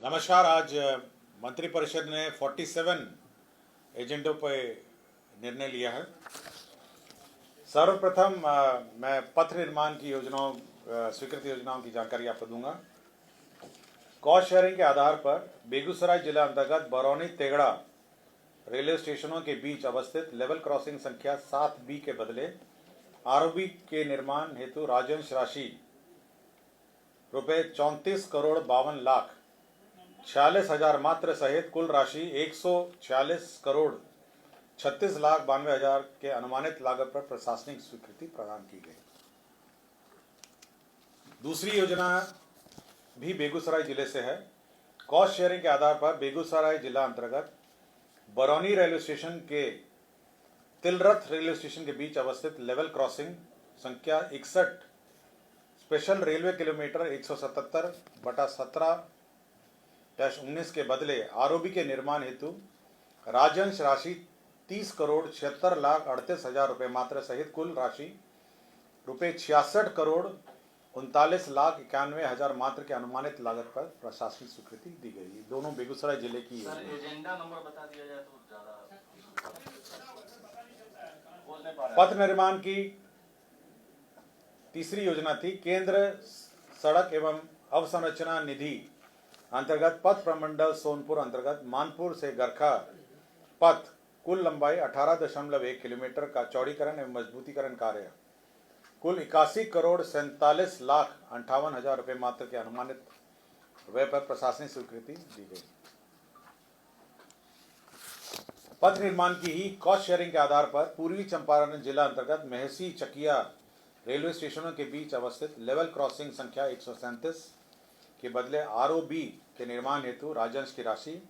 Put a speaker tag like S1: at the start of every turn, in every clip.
S1: नमस्कार। आज मंत्रिपरिषद ने 47 एजेंडों पर निर्णय लिया है। सर्वप्रथम मैं पथ निर्माण की योजनाओं स्वीकृत योजनाओं की जानकारी आपको दूंगा। कॉस्ट शेयरिंग के आधार पर बेगूसराय जिला अंतर्गत बरौनी तेगड़ा रेलवे स्टेशनों के बीच अवस्थित लेवल क्रॉसिंग संख्या 7B के बदले आरओबी के निर्माण हेतु राजंश राशि रुपये 34,52,46,00,000 मात्र सहित कुल राशि 146,36,92,000 के अनुमानित लागत पर प्रशासनिक स्वीकृति प्रदान की गई। दूसरी योजना भी बेगूसराय जिले से है। कॉस्ट शेयरिंग के आधार पर बेगूसराय जिला अंतर्गत बरौनी रेलवे स्टेशन के तिलरथ रेलवे स्टेशन के बीच अवस्थित लेवल क्रॉसिंग संख्या 61 स्पेशल रेलवे किलोमीटर 177/17-19 के बदले आरओबी के निर्माण हेतु राजंश राशि 30,76,38,000 रुपये मात्र सहित कुल राशि रुपये 66,39,39,91,000 मात्र के अनुमानित लागत पर प्रशासनिक स्वीकृति दी गई। दोनों बेगूसराय जिले की
S2: सर, एजेंडा नंबर बता दिया जाए तो ज्यादा
S1: पथ निर्माण की तीसरी योजना थी केंद्र सड़क एवं अवसंरचना निधि अंतर्गत पथ प्रमंडल सोनपुर अंतर्गत मानपुर से गरखा पथ कुल लंबाई 18.1 किलोमीटर का चौड़ीकरण एवं मजबूतीकरण कार्य कुल 81,47,58,000 रुपये मात्र के अनुमानित व्यय पर प्रशासनिक स्वीकृति दी गई। पथ निर्माण की ही कॉस्ट शेयरिंग के आधार पर पूर्वी चंपारण जिला अंतर्गत मेहसी चकिया रेलवे स्टेशनों के बीच अवस्थित लेवल क्रॉसिंग संख्या 137 के बदले आरओबी के निर्माण हेतु राजंश की राशि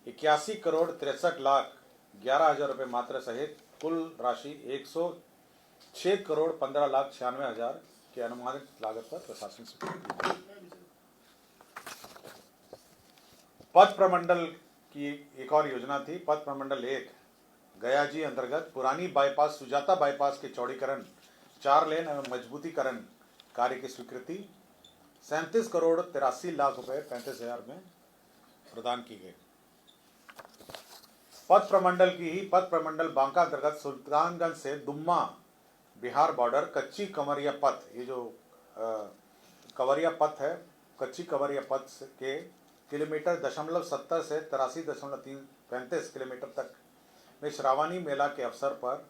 S1: 81,63,11,000 रुपये मात्र सहित कुल राशि 106,15,96,000 के अनुमानित लागत पर प्रशासनिक स्वीकृति। पथ प्रमंडल की एक और योजना थी। पथ प्रमंडल 1 गयाजी अंतर्गत पुरानी बाईपास सुजाता बाईपास के चौड़ीकरण 4 लेन एवं मजबूतीकरण कार्य की स्वीकृति 37,83,00,000 रुपये 35,000 में प्रदान की गई। पथ प्रमंडल की ही पथ प्रमंडल बांका अंतर्गत सुल्तानगंज से दुम्मा बिहार बॉर्डर कच्ची कंवरिया पथ, ये जो कंवरिया पथ है, कच्ची कंवरिया पथ के किलोमीटर 0.70 से 83.35 किलोमीटर तक में श्रावणी मेला के अवसर पर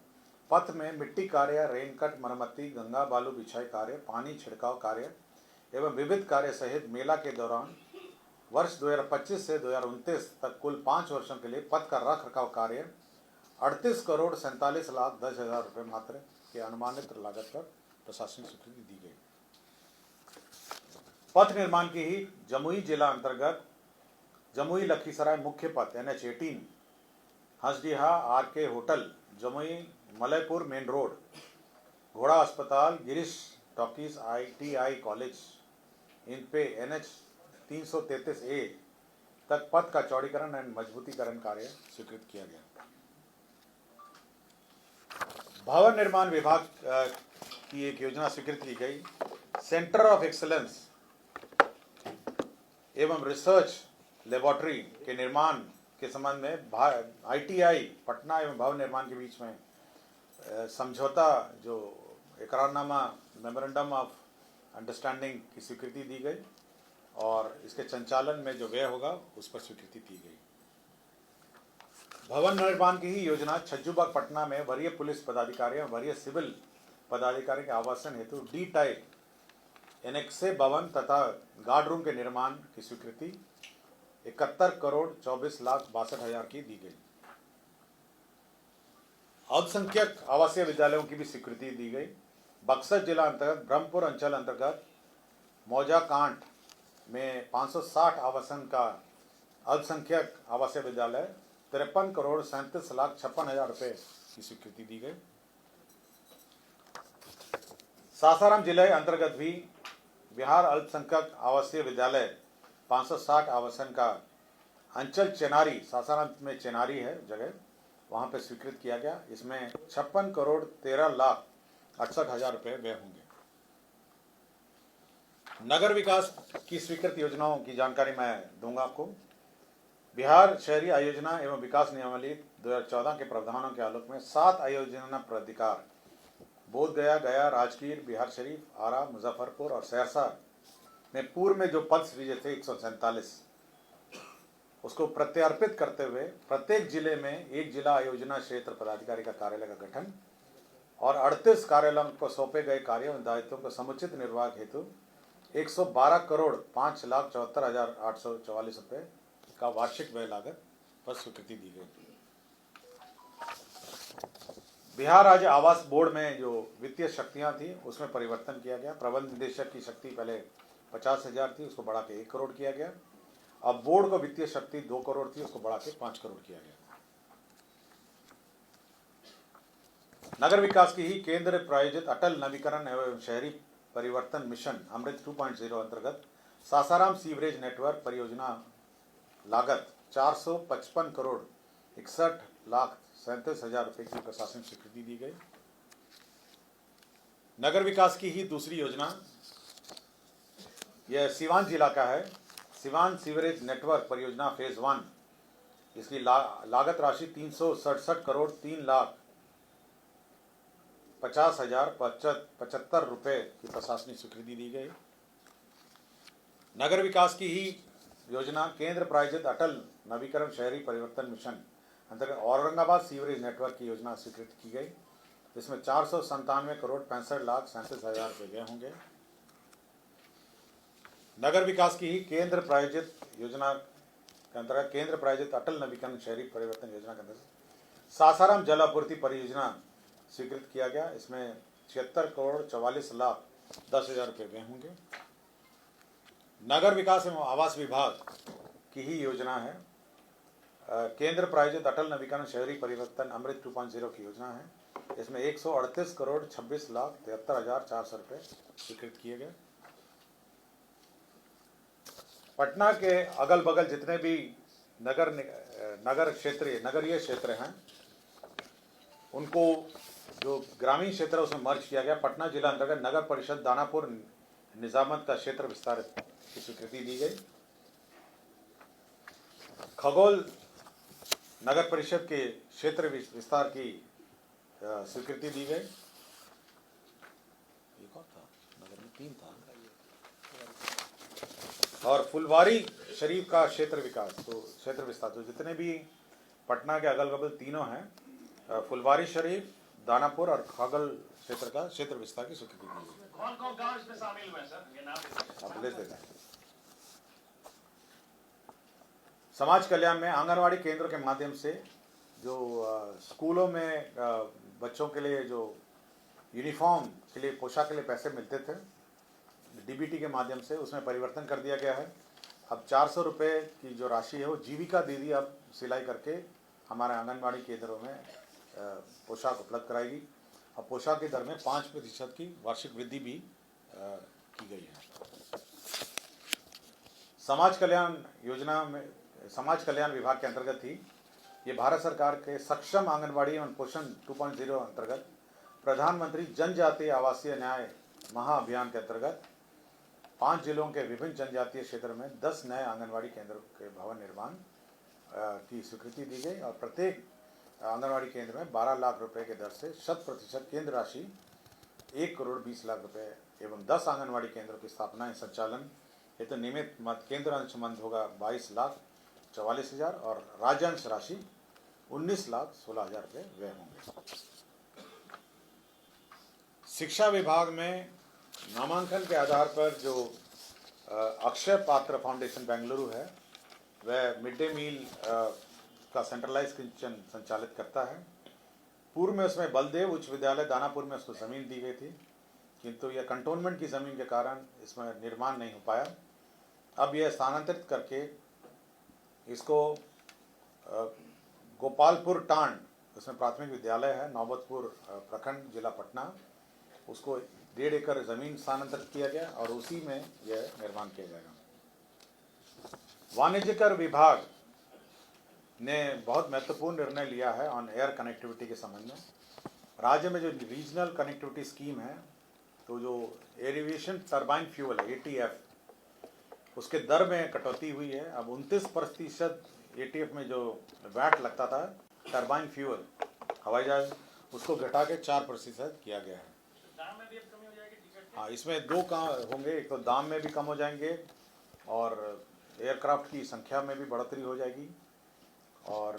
S1: पथ में मिट्टी कार्य, रेनकट मरम्मती, गंगा बालू बिछाई कार्य, पानी छिड़काव कार्य एवं विविध कार्य सहित मेला के दौरान वर्ष 2025 से 2029 तक कुल 5 वर्षों के लिए पथ का रख रखाव कार्य 38,47,10,000 रुपये मात्र के अनुमानित लागत पर प्रशासनिक स्वीकृति दी गई। पथ निर्माण की ही जमुई जिला अंतर्गत जमुई लखीसराय मुख्य पथ NH18 Hansdiha RK hotel Jamui Malaypur main road घोड़ा अस्पताल Girish talkies ITI college in पे NH 333A तक पथ का चौड़ीकरण एवं मजबूतीकरण कार्य स्वीकृत किया गया। भवन निर्माण विभाग की एक योजना स्वीकृत की गई। सेंटर ऑफ एक्सीलेंस एवं रिसर्च लेबोरेटरी के निर्माण के संबंध में ITI पटना एवं भवन निर्माण के बीच में समझौता जो इकरारनामा मेमोरेंडम ऑफ अंडरस्टैंडिंग की स्वीकृति दी गई और इसके संचालन में जो व्यय होगा उस पर स्वीकृति दी गई। भवन निर्माण की ही योजना छज्जूबाग पटना में वरीय पुलिस पदाधिकारी और वरीय सिविल पदाधिकारी के आवासन हेतु D टाइप एनेक्से भवन तथा गार्ड रूम के निर्माण की स्वीकृति 71,24,62,000 की दी गई। अल्पसंख्यक आवासीय विद्यालयों की भी स्वीकृति दी गई। बक्सर जिला अंतर्गत ब्रह्मपुर अंचल अंतर्गत मौजा कांट में 560 आवासन का अल्पसंख्यक आवासीय विद्यालय 53,37,56,000 रुपये की स्वीकृति दी गई। सासाराम जिले अंतर्गत भी बिहार अल्पसंख्यक आवासीय विद्यालय 560 आवासन का अंचल चेनारी, सासाराम में चेनारी है जगह, वहाँ पे स्वीकृत किया गया। इसमें 56,13,68,000 रुपये व्यय होंगे। नगर विकास की स्वीकृत योजनाओं की जानकारी मैं दूंगा आपको। बिहार शहरी आयोजना एवं विकास नियमावली 2014 के प्रावधानों के आलोक में 7 आयोजना प्राधिकार बोधगया, गया, राजगीर, बिहार शरीफ, आरा, मुजफ्फरपुर और सहरसा में पूर्व में जो पद सृजे थे 147 उसको प्रत्यार्पित करते हुए प्रत्येक जिले में एक जिला आयोजना क्षेत्र पदाधिकारी का कार्यालय का गठन और 38 कार्यालयों को सौंपे गए कार्यों एवं दायित्वों को समुचित निर्वाह हेतु 112 करोड़ 5,74,844 रुपये का वार्षिक व्यय लागत पर स्वीकृति दी गई। बिहार राज्य आवास बोर्ड में जो वित्तीय शक्तियां थी उसमें परिवर्तन किया गया। प्रबंध निदेशक की शक्ति पहले 50,000 थी, उसको बढ़ा के 1 करोड़ किया गया। अब बोर्ड को वित्तीय शक्ति 2 करोड़ थी, उसको बढ़ा के 5 करोड़ किया गया। नगर विकास की ही केंद्र प्रायोजित अटल नवीकरण एवं शहरी परिवर्तन मिशन अमृत 2.0 अंतर्गत सासाराम सीवरेज नेटवर्क परियोजना लागत 455 करोड़ 61,37,000 रुपये की प्रशासनिक स्वीकृति दी गई। नगर विकास की ही दूसरी योजना यह सीवान जिला का है। सीवान सीवरेज नेटवर्क परियोजना फेज 1, इसकी लागत राशि 367 करोड़ 3,50,075 रुपये की प्रशासनिक स्वीकृति दी गई। नगर विकास की ही योजना केंद्र प्रायोजित अटल नवीकरण शहरी परिवर्तन मिशन अंतर्गत औरंगाबाद सीवरेज नेटवर्क की योजना स्वीकृत की गई। इसमें 497 करोड़ 65,37,000 रुपये व्यय होंगे। नगर विकास की ही केंद्र प्रायोजित योजना के अंतर्गत केंद्र प्रायोजित अटल नवीकरण शहरी परिवर्तन योजना के अंतर्गत सासाराम जल आपूर्ति परियोजना स्वीकृत किया गया। इसमें 76 करोड़ 44,10,000 रुपये व्यय होंगे। नगर विकास एवं आवास विभाग की ही योजना है। केंद्र प्रायोजित अटल नवीकरण शहरी परिवर्तन अमृत 2.0 की योजना है। इसमें 138 करोड़ 26,73,400 रुपये स्वीकृत किए गए। पटना के अगल बगल जितने भी नगरीय क्षेत्र हैं उनको जो ग्रामीण क्षेत्र है उसमें मर्ज किया गया। पटना जिला अंतर्गत नगर परिषद दानापुर निजामत का क्षेत्र विस्तार की स्वीकृति दी गई। खगोल नगर परिषद के क्षेत्र विस्तार की स्वीकृति दी गई। एक और था, नगर में 3 था। और फुलवारी शरीफ का क्षेत्र विस्तार तो जितने भी पटना के अगल बगल तीनों हैं, फुलवारी शरीफ, दानापुर और खगल क्षेत्र का क्षेत्र विस्तार की स्वीकृति दी गई।
S2: कौन-कौन गांव इसमें शामिल हुए हैं सर? ये नाम
S1: आप ले देते हैं। समाज कल्याण में आंगनवाड़ी केंद्रों के माध्यम से जो स्कूलों में बच्चों के लिए जो यूनिफॉर्म के लिए पोशाक के लिए पैसे मिलते थे डीबीटी के माध्यम से, उसमें परिवर्तन कर दिया गया है। अब 400 रुपये की जो राशि है वो जीविका दीदी अब सिलाई करके हमारे आंगनवाड़ी केंद्रों में पोशाक उपलब्ध कराएगी और पोशाक की दर में 5% की वार्षिक वृद्धि भी की गई है। समाज कल्याण विभाग के अंतर्गत ही ये भारत सरकार के सक्षम आंगनवाड़ी एवं पोषण 2.0 अंतर्गत प्रधानमंत्री जनजातीय आवासीय न्याय महाअभियान के अंतर्गत 5 जिलों के विभिन्न जनजातीय क्षेत्र में 10 नए आंगनवाड़ी केंद्रों के भवन निर्माण की स्वीकृति दी गई और प्रत्येक आंगनवाड़ी केंद्र में 12 लाख रुपए के दर से 100% केंद्र राशि 1 करोड़ 20 लाख रुपए एवं 10 आंगनवाड़ी केंद्रों की स्थापना संचालन हेतु नियमित केंद्र अंश मंद होगा 22,44,000 और राज्यांश राशि 19,16,000 रुपये व्यय होंगे। शिक्षा विभाग में नामांकन के आधार पर जो अक्षय पात्र फाउंडेशन बेंगलुरु है वह मिड डे मील का सेंट्रलाइज किचन संचालित करता है। पूर्व में उसमें बलदेव उच्च विद्यालय दानापुर में उसको ज़मीन दी गई थी, किंतु यह कंटोनमेंट की ज़मीन के कारण इसमें निर्माण नहीं हो पाया। अब यह स्थानांतरित करके इसको गोपालपुर टांड, उसमें प्राथमिक विद्यालय है, नौबतपुर प्रखंड जिला पटना, उसको 1.5 एकड़ ज़मीन स्थानांतरित किया गया और उसी में यह निर्माण किया जाएगा। वाणिज्यकर विभाग ने बहुत महत्वपूर्ण निर्णय लिया है ऑन एयर कनेक्टिविटी के संबंध में। राज्य में जो रीजनल कनेक्टिविटी स्कीम है तो जो एविएशन टर्बाइन फ्यूल है एटीएफ, उसके दर में कटौती हुई है। अब 29% एटीएफ में जो वैट लगता था टर्बाइन फ्यूल हवाई जहाज, उसको घटा के 4% किया गया है।
S2: दाम में भी अब कमी हो जाएगी टिकट के?
S1: हाँ, इसमें दो काम होंगे, एक तो दाम में भी कम हो जाएंगे और एयरक्राफ्ट की संख्या में भी बढ़ोतरी हो जाएगी, और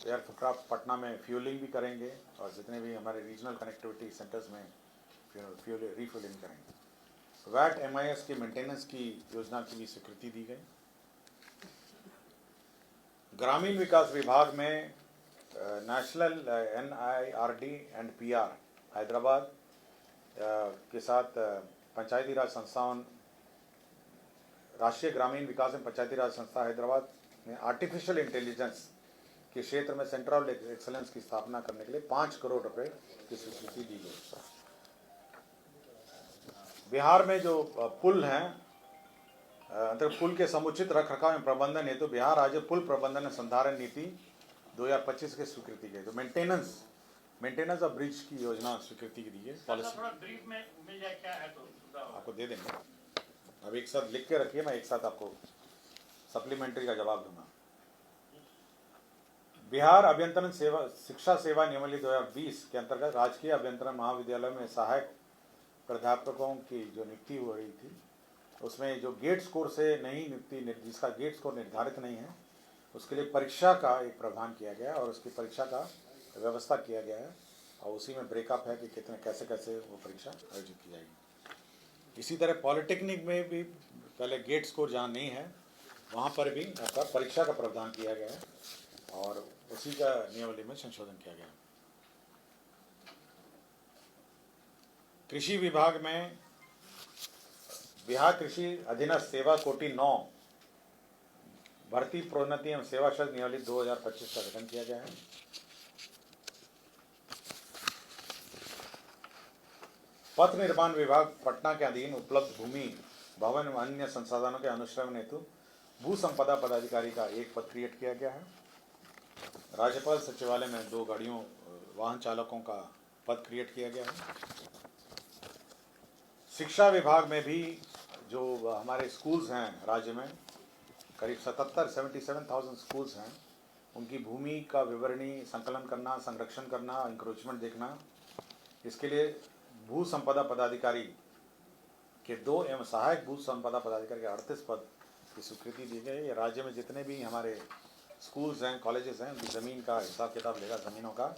S1: एयरक्राफ्ट पटना में फ्यूलिंग भी करेंगे और जितने भी हमारे रीजनल कनेक्टिविटी सेंटर्स में फ्यूल रीफ्यूलिंग करेंगे। वैट MIS की मेंटेनेंस की योजना की भी स्वीकृति दी गई। ग्रामीण विकास विभाग में national NIRD and PR Hyderabad के साथ पंचायती राज संस्थाओं, राष्ट्रीय ग्रामीण विकास एवं पंचायती राज संस्था हैदराबाद ने आर्टिफिशियल इंटेलिजेंस के क्षेत्र में सेंटर ऑफ एक्सेलेंस की स्थापना करने के लिए 5 करोड़ रुपए की स्वीकृति दी गई। बिहार में जो पुल हैं, पुल के समुचित रखरखाव एवं प्रबंधन हेतु बिहार राज्य पुल प्रबंधन एवं संधारण नीति 2025 की स्वीकृति गई। तो मेंटेनेंस ऑफ ब्रिज की योजना स्वीकृति की दी है। पॉलिसी
S2: थोड़ा ब्रीफ में मिल जाए क्या है तो सुविधा होगा।
S1: आपको दे देंगे, अब एक साथ लिख के रखिए, मैं एक साथ आपको सप्लीमेंट्री का जवाब दूंगा। बिहार अभियंत्रण सेवा शिक्षा सेवा नियमावली 2020 के अंतर्गत राजकीय अभियंत्रण महाविद्यालय में सहायक प्राध्यापकों की जो नियुक्ति हो रही थी, उसमें जो गेट स्कोर से नहीं नियुक्ति, जिसका गेट स्कोर निर्धारित नहीं है, उसके लिए परीक्षा का एक प्रावधान किया गया और उसकी परीक्षा का व्यवस्था किया गया है, और उसी में ब्रेकअप है कि कितने कैसे कैसे वो परीक्षा आयोजित की जाएगी। इसी तरह पॉलिटेक्निक में भी पहले गेट स्कोर जहाँ नहीं है वहाँ पर भी आपका परीक्षा का प्रावधान किया गया है और उसी का नियमावली में संशोधन किया गया। कृषि विभाग में बिहार कृषि अधीनस्थ सेवा कोटि 9 भर्ती प्रोन्नति एवं सेवा शर्त नियमावली 2025 का गठन किया गया है। पथ निर्माण विभाग पटना के अधीन उपलब्ध भूमि, भवन एवं अन्य संसाधनों के अनुश्रवण हेतु भू संपदा पदाधिकारी का एक पद क्रिएट किया गया है। राज्यपाल सचिवालय में 2 गाड़ियों वाहन चालकों का पद क्रिएट किया गया है। शिक्षा विभाग में भी जो हमारे स्कूल्स हैं राज्य में, करीब 77,000 स्कूल्स हैं, उनकी भूमि का विवरणी संकलन करना, संरक्षण करना, इंक्रोचमेंट देखना, इसके लिए भू संपदा पदाधिकारी के 2 एवं सहायक भू संपदा पदाधिकारी के 38 पद की स्वीकृति दी गई। ये राज्य में जितने भी हमारे स्कूल्स हैं, कॉलेजेस हैं, उनकी ज़मीन का हिसाब किताब लेगा, ज़मीनों का,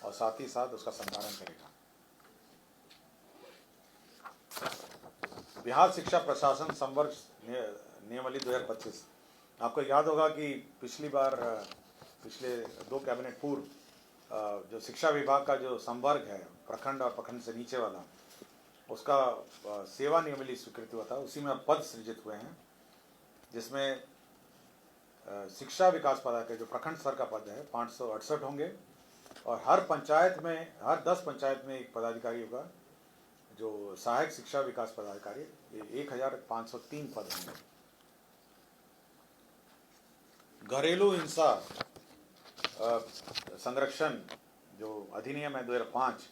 S1: और साथ ही साथ उसका संधारण करेगा। बिहार शिक्षा प्रशासन संवर्ग नियमावली 2025, आपको याद होगा कि पिछले 2 कैबिनेट पूर्व जो शिक्षा विभाग का जो संवर्ग है, प्रखंड और प्रखंड से नीचे वाला, उसका सेवा नियमावली स्वीकृति हुआ था। उसी में पद सृजित हुए हैं, जिसमें शिक्षा विकास पदाधिकारी जो प्रखंड स्तर का पद है 568 होंगे, और हर 10 पंचायत में एक पदाधिकारी होगा जो सहायक शिक्षा विकास पदाधिकारी, 1503 पद होंगे। घरेलू हिंसा संरक्षण जो अधिनियम है 2005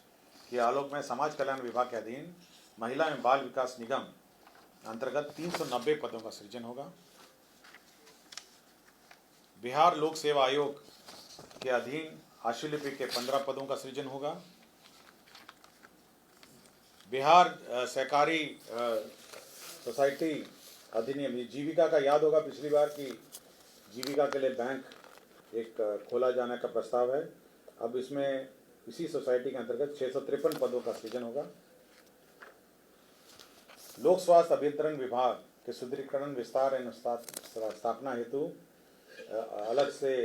S1: के आलोक में समाज कल्याण विभाग के अधीन महिला एवं बाल विकास निगम अंतर्गत 390 पदों का सृजन होगा। बिहार लोक सेवा आयोग के अधीन आशुलिपि के 15 पदों का सृजन होगा। बिहार सहकारी सोसाइटी अधिनियम, जीविका का याद होगा पिछली बार की जीविका के लिए बैंक एक खोला जाने का प्रस्ताव है। अब इसमें इसी सोसाइटी के अंतर्गत 653 पदों का सृजन होगा। लोक स्वास्थ्य अभियंत्रण विभाग के सुदृढ़ीकरण, विस्तार एवं स्थापना हेतु अलग से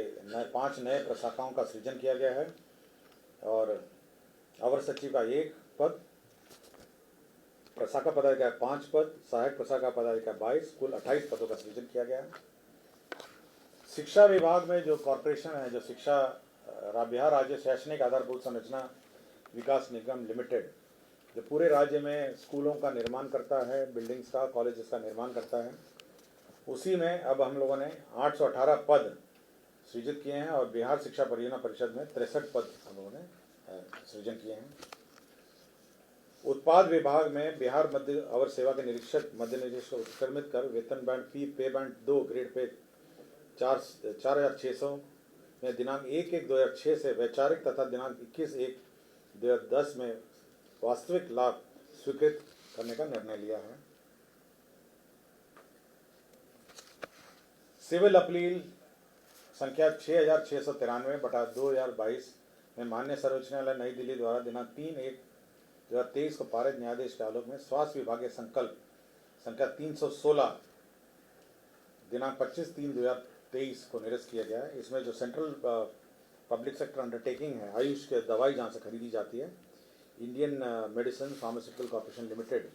S1: 5 नए प्रशाखाओं का सृजन किया गया है, और अवर सचिव का 1 पद, प्रशाखा पदाधिकारी 5 पद, सहायक प्रशाखा पदाधिकारी 22, कुल 28 पदों का सृजन किया गया है। शिक्षा विभाग में जो कॉरपोरेशन है, जो बिहार राज्य शैक्षणिक आधारभूत संरचना विकास निगम लिमिटेड, जो पूरे राज्य में स्कूलों का निर्माण करता है, बिल्डिंग्स का, कॉलेजेस का निर्माण करता है, उसी में अब हम लोगों ने 818 पद सृजित किए हैं, और बिहार शिक्षा परियोजना परिषद में 63 पद हम लोगों ने सृजन किए हैं। उत्पाद विभाग में बिहार मध्य अवर सेवा के निरीक्षक मध्य निरीक्षक को उत्क्रमित कर वेतन बैंड पे बैंड 2 ग्रेड पे 4,600 में दिनांक 1/1/2006 से वैचारिक तथा दिनांक 21/1/2010 में वास्तविक लाभ स्वीकृत करने का निर्णय लिया है। सिविल अपील संख्या 6693/2022 में माननीय सर्वोच्च न्यायालय नई दिल्ली द्वारा दिनांक 3/1/2023 को पारित न्यायाधीश के आलोक में स्वास्थ्य विभाग के संकल्प संख्या 316 दिनांक 25/3/2023 को निरस्त किया गया है। इसमें जो सेंट्रल पब्लिक सेक्टर अंडरटेकिंग है आयुष के दवाई जहाँ से खरीदी जाती है, Indian medicine pharmaceutical corporation limited,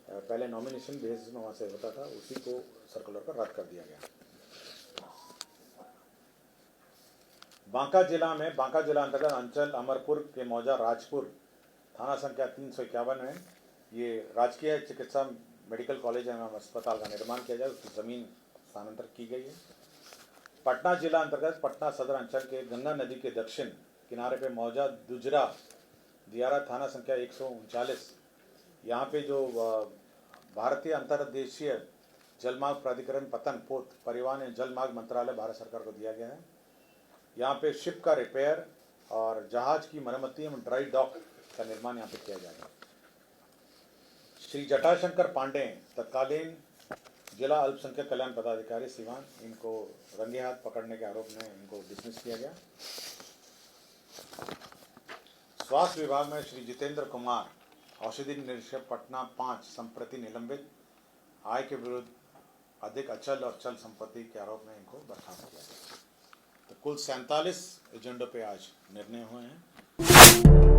S1: पहले नॉमिनेशन बेसिस में वहाँ से होता था, उसी को सर्कुलर पर रद्द कर दिया गया। बांका जिला अंतर्गत अंचल अमरपुर के मौजा राजपुर थाना संख्या 351 में ये राजकीय चिकित्सा मेडिकल कॉलेज एवं अस्पताल का निर्माण किया जाए, उसकी ज़मीन स्थानांतरित की गई है। पटना जिला अंतर्गत पटना सदर अंचल के गंगा नदी के दक्षिण किनारे पे मौजा दुजरा दियारा थाना संख्या 139, यहाँ पे जो भारतीय अंतर्देशीय जलमार्ग प्राधिकरण पतन पोत परिवहन एवं जलमार्ग मंत्रालय भारत सरकार को दिया गया है। यहाँ पे शिप का रिपेयर और जहाज की मरम्मती एवं ड्राई डॉक का निर्माण यहाँ पे किया जाएगा। श्री जटाशंकर पांडे तत्कालीन जिला अल्पसंख्यक कल्याण पदाधिकारी सीवान, इनको रंगे हाथ पकड़ने के आरोप में इनको डिसमिस किया गया। स्वास्थ्य विभाग में श्री जितेंद्र कुमार औषधि निरीक्षक पटना 5 संप्रति निलंबित, आय के विरुद्ध अधिक अचल और चल संपत्ति के आरोप में इनको बर्खास्त किया गया। तो कुल 47 एजेंडों पे आज निर्णय हुए हैं।